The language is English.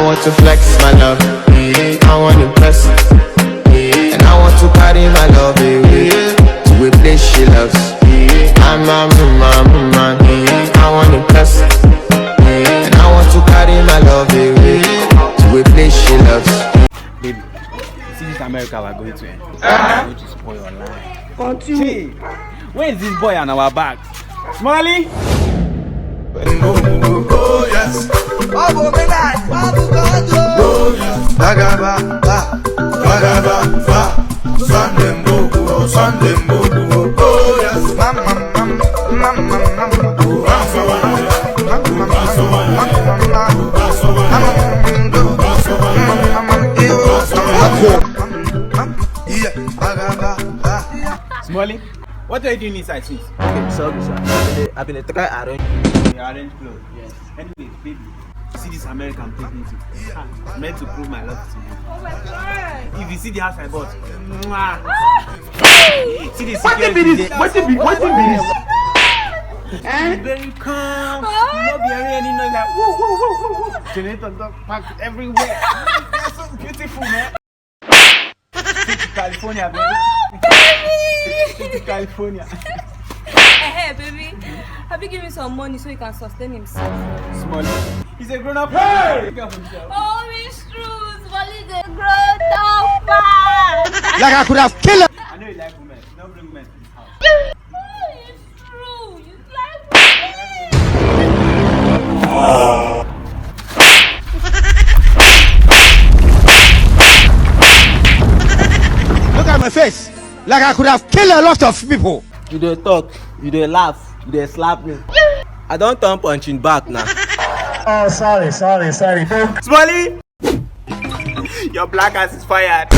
want to flex my love, I want to impress, and I want to carry my love away to a place she loves. I'm a man, I want to impress, and I want to carry my love away to a place she loves. Baby, see this America we're going to end. I'm going to spoil your life. Continue. Where is this boy on our back? Smiley? Oh yes. Oh yes. Bagaba, Sunday Mbogo, Sunday Mbogo. Oh yes. mama. Smiley? What are you doing inside, sis? Okay, sorry, sir. I've been trying to arrange. You arrange clothes. Yes. Anyway, baby, you see this American pregnancy? I'm meant to prove my love to you. Oh my God. If you see the house I bought, see the What security. be this? What be this? Be very calm. You not be hearing any noise like woo woo woo woo woo. Generator dog packed everywhere. They're so beautiful, man. Take to California, baby. Take to California. Hey, baby. Have you given me some money so he can sustain himself? Small. He's a grown up. Hey! Oh, it's true. Smally is a grown up man. Like I could have killed her. I know you like women. Don't bring women to this house. Oh, it's true. You like me. Look at my face. Like I could have killed a lot of people. You dey talk, you dey laugh, you dey slap me. I don't turn punching back now. Oh, sorry. Smiley! Your black ass is fired.